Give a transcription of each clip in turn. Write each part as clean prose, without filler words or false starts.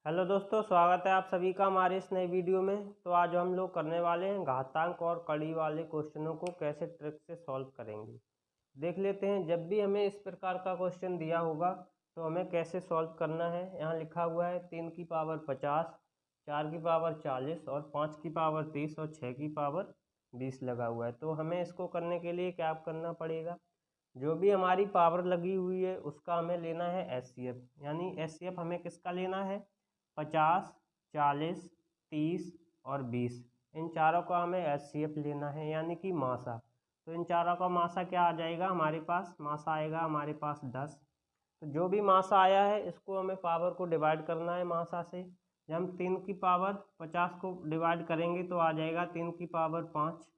Hello दोस्तों, स्वागत है आप सभी का हमारे इस नए वीडियो में। तो आज हम लोग करने वाले हैं घातांक और कड़ी वाले क्वेश्चनों को कैसे ट्रिक से सॉल्व करेंगे। देख लेते हैं, जब भी हमें इस प्रकार का क्वेश्चन दिया होगा तो हमें कैसे सॉल्व करना है। यहाँ लिखा हुआ है 3 की पावर 50, 4 की पावर 40 और 5 की पावर 30 और 6 की पावर 20 लगा हुआ है। तो हमें इसको करने के लिए क्या करना पड़ेगा, जो भी हमारी पावर लगी हुई है उसका हमें लेना है एचसीएफ। यानी एचसीएफ हमें किसका लेना है, 50, 40, 30 और 20। इन चारों का हमें एचसीएफ लेना है, यानी कि मासा। तो इन चारों का मासा क्या आ जाएगा, हमारे पास मासा आएगा हमारे पास 10। तो जो भी मासा आया है इसको हमें पावर को डिवाइड करना है मासा से। जब हम 3 की पावर 50 को डिवाइड करेंगे तो आ जाएगा 3 की पावर 5।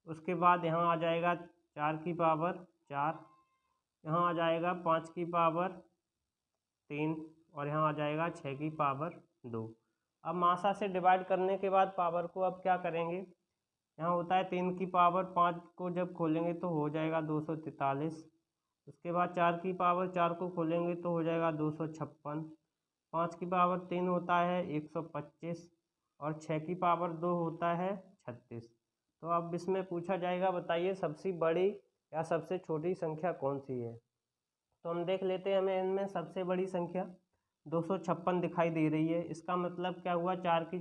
उसके बाद यहाँ आ जाएगा 4 की पावर 4, यहाँ आ जाएगा 5 की पावर 3 और यहाँ आ जाएगा 6 की पावर 2। अब मासा से डिवाइड करने के बाद पावर को अब क्या करेंगे, यहाँ होता है 3 की पावर 5 को जब खोलेंगे तो हो जाएगा 243। उसके बाद 4 की पावर 4 को खोलेंगे तो हो जाएगा 256। 5 की पावर 3 होता है 125 और 6 की पावर 2 होता है 36। तो अब इसमें पूछा जाएगा, बताइए सबसे बड़ी या सबसे छोटी संख्या कौन सी है। तो हम देख लेते हैं, हमें इनमें सबसे बड़ी संख्या 256 दिखाई दे रही है। इसका मतलब क्या हुआ, 4 की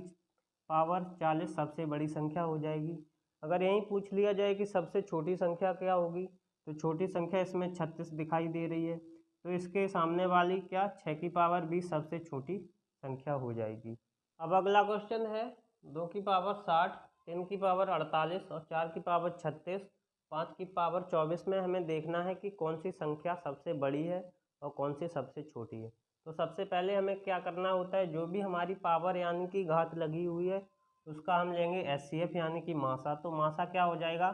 पावर 40 सबसे बड़ी संख्या हो जाएगी। अगर यहीं पूछ लिया जाए कि सबसे छोटी संख्या क्या होगी, तो छोटी संख्या इसमें 36 दिखाई दे रही है। तो इसके सामने वाली क्या, 6 की पावर 20 सबसे छोटी संख्या हो जाएगी। अब अगला क्वेश्चन है 2 की पावर 60, 3 की पावर 48 और 4 की पावर 36, 5 की पावर 24 में हमें देखना है कि कौन सी संख्या सबसे बड़ी है और कौन सी सबसे छोटी है। तो सबसे पहले हमें क्या करना होता है, जो भी हमारी पावर यानी कि घात लगी हुई है उसका हम लेंगे एचसीएफ यानी कि मासा। तो मासा क्या हो जाएगा,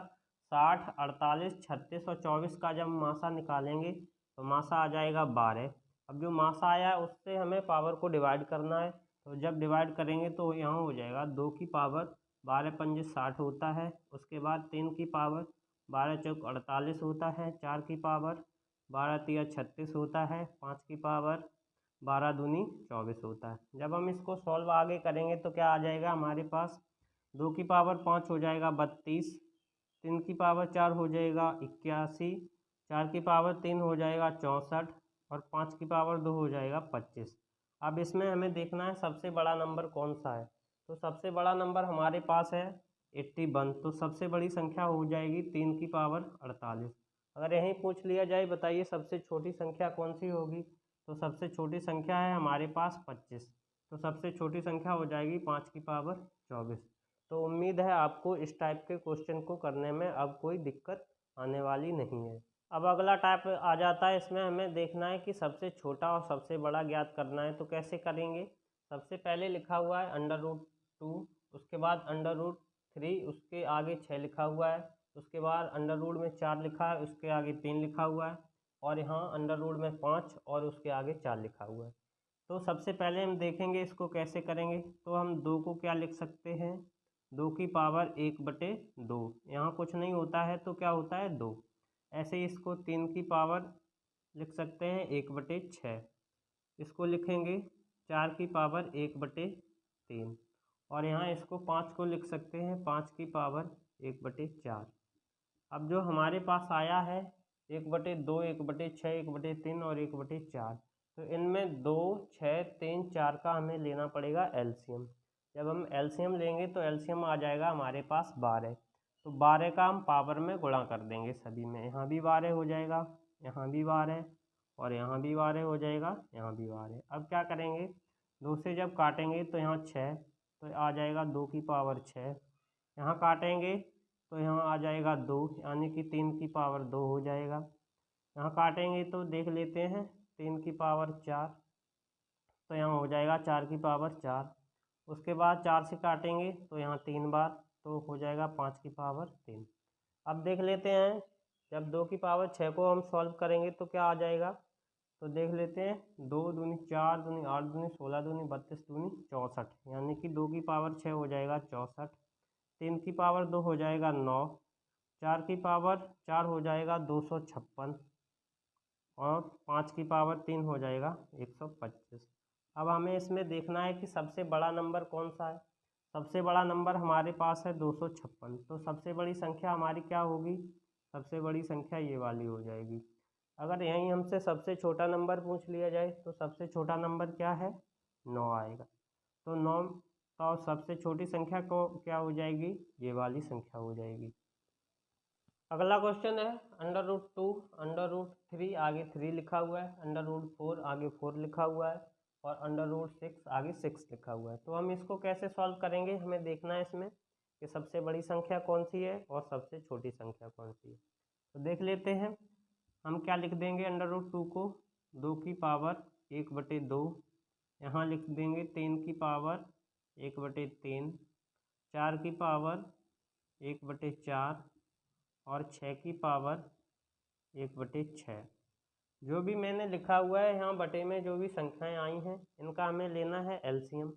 60, 48, 36 और 24 का जब मासा निकालेंगे तो मासा आ जाएगा 12। अब जो मासा आया है उससे हमें पावर को डिवाइड करना है। तो जब डिवाइड करेंगे तो यहाँ हो जाएगा 2 की पावर 12 पंजे 60 होता है। उसके बाद 3 की पावर 12 चौक 48 होता है। 4 की पावर 12 तिया 36 होता है। 5 की पावर 12 दूनी 24 होता है। जब हम इसको सॉल्व आगे करेंगे तो क्या आ जाएगा हमारे पास, 2 की पावर 5 हो जाएगा 32, 3 की पावर 4 हो जाएगा 81, 4 की पावर 3 हो जाएगा 64 और 5 की पावर 2 हो जाएगा 25। अब इसमें हमें देखना है सबसे बड़ा नंबर कौन सा है। तो सबसे बड़ा नंबर हमारे पास है 81। तो सबसे बड़ी संख्या हो जाएगी 3 की पावर 48। अगर यहीं पूछ लिया जाए, बताइए सबसे छोटी संख्या कौन सी होगी, तो सबसे छोटी संख्या है हमारे पास 25। तो सबसे छोटी संख्या हो जाएगी 5 की पावर 24। तो उम्मीद है आपको इस टाइप के क्वेश्चन को करने में अब कोई दिक्कत आने वाली नहीं है। अब अगला टाइप आ जाता है, इसमें हमें देखना है कि सबसे छोटा और सबसे बड़ा ज्ञात करना है। तो कैसे करेंगे, सबसे पहले लिखा हुआ है √2, उसके बाद √3, उसके आगे 6 लिखा हुआ है। उसके बाद अंडर रूट में 4 लिखा है, उसके आगे 3 लिखा हुआ है और यहाँ अंडर रूट में 5 और उसके आगे 4 लिखा हुआ है। तो सबसे पहले हम देखेंगे इसको कैसे करेंगे। तो हम 2 को क्या लिख सकते हैं, 2 की पावर 1/2। यहाँ कुछ नहीं होता है तो क्या होता है 2। ऐसे ही इसको 3 की पावर लिख सकते हैं 1/6। इसको लिखेंगे 4 की पावर 1/3 और यहाँ इसको 5 को लिख सकते हैं 5 की पावर 1/4। अब जो हमारे पास आया है 1/2, 1/6, 1/3 और 1/4, तो इनमें 2, 6, 3, 4 का हमें लेना पड़ेगा एलसीएम। जब हम एलसीएम लेंगे तो एलसीएम आ जाएगा हमारे पास 12। तो 12 का हम पावर में गुणा कर देंगे सभी में, यहाँ भी 12 हो जाएगा, यहाँ भी 12 और यहाँ भी 12 हो जाएगा, यहाँ भी 12। अब क्या करेंगे, 2 से जब काटेंगे तो यहाँ 6, तो आ जाएगा 2 की पावर 6। यहाँ काटेंगे तो यहाँ आ जाएगा 2, यानी कि 3 की पावर 2 हो जाएगा। यहाँ काटेंगे तो देख लेते हैं 3 की पावर 4, तो यहाँ हो जाएगा 4 की पावर 4। उसके बाद 4 से काटेंगे तो यहाँ 3 बार, तो हो जाएगा 5 की पावर 3। अब देख लेते हैं, जब 2 की पावर 6 को हम सॉल्व करेंगे तो क्या आ जाएगा, तो देख लेते हैं 2 दूनी 4 दूनी 8 दूनी 16 दूनी 32 दूनी 64, यानी कि 2 की पावर 6 हो जाएगा 64। 3 की पावर 2 हो जाएगा 9, 4 की पावर 4 हो जाएगा 256 और 5 की पावर 3 हो जाएगा 125। अब हमें इसमें देखना है कि सबसे बड़ा नंबर कौन सा है। सबसे बड़ा नंबर हमारे पास है 256, तो सबसे बड़ी संख्या हमारी क्या होगी, सबसे बड़ी संख्या ये वाली हो जाएगी। अगर यहीं हमसे सबसे छोटा नंबर पूछ लिया जाए तो सबसे छोटा नंबर क्या है, 9 आएगा। तो 9 तो सबसे छोटी संख्या को क्या हो जाएगी, ये वाली संख्या हो जाएगी। अगला क्वेश्चन है √2, √3 आगे 3 लिखा हुआ है, √4 आगे 4 लिखा हुआ है और √6 आगे 6 लिखा हुआ है। तो हम इसको कैसे सॉल्व करेंगे, हमें देखना है इसमें कि सबसे बड़ी संख्या कौन सी है और सबसे छोटी संख्या कौन सी है। तो देख लेते हैं, हम क्या लिख देंगे, √2 को 2 की पावर 1/2, यहाँ लिख देंगे 3 की पावर 1/3, 4 की पावर 1/4 और 6 की पावर 1/6। जो भी मैंने लिखा हुआ है यहाँ बटे में, जो भी संख्याएं आई हैं इनका हमें लेना है एलसीएम,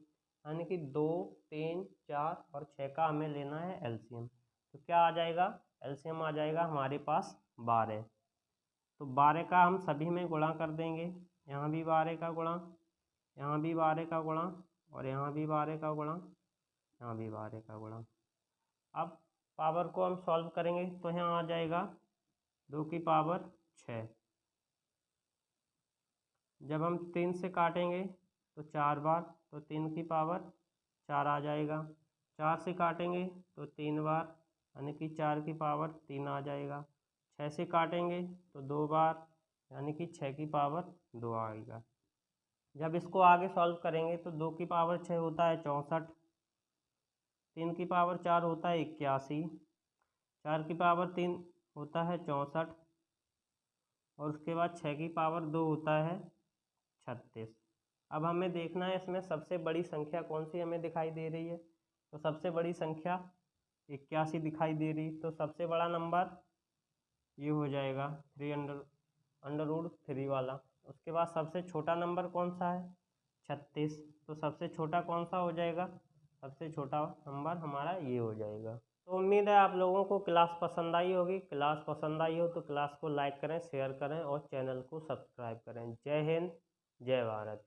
यानी कि 2, 3, 4 और 6 का हमें लेना है एलसीएम। तो क्या आ जाएगा, एलसीएम आ जाएगा हमारे पास 12। तो 12 का हम सभी में गुणा कर देंगे, यहाँ भी 12 का गुणा, यहाँ भी 12 का गुणा और यहाँ भी 12 का गुणा, यहाँ भी 12 का गुणा। अब पावर को हम सॉल्व करेंगे तो यहाँ आ जाएगा 2 की पावर 6। जब हम 3 से काटेंगे तो 4 बार, तो 3 की पावर 4 आ जाएगा। 4 से काटेंगे तो 3 बार, यानी कि 4 की पावर 3 आ जाएगा। 6 से काटेंगे तो 2 बार, यानी कि 6 की पावर 2 आएगा। जब इसको आगे सॉल्व करेंगे तो 2 की पावर 6 होता है 64, 3 की पावर 4 होता है 81, 4 की पावर 3 होता है 64 और उसके बाद 6 की पावर 2 होता है 36। अब हमें देखना है इसमें सबसे बड़ी संख्या कौन सी हमें दिखाई दे रही है। तो सबसे बड़ी संख्या 81 दिखाई दे रही, तो सबसे बड़ा नंबर ये हो जाएगा 3√3 वाला। उसके बाद सबसे छोटा नंबर कौन सा है, 36, तो सबसे छोटा कौन सा हो जाएगा, सबसे छोटा नंबर हमारा ये हो जाएगा। तो उम्मीद है आप लोगों को क्लास पसंद आई होगी। क्लास पसंद आई हो तो क्लास को लाइक करें, शेयर करें और चैनल को सब्सक्राइब करें। जय हिंद, जय भारत।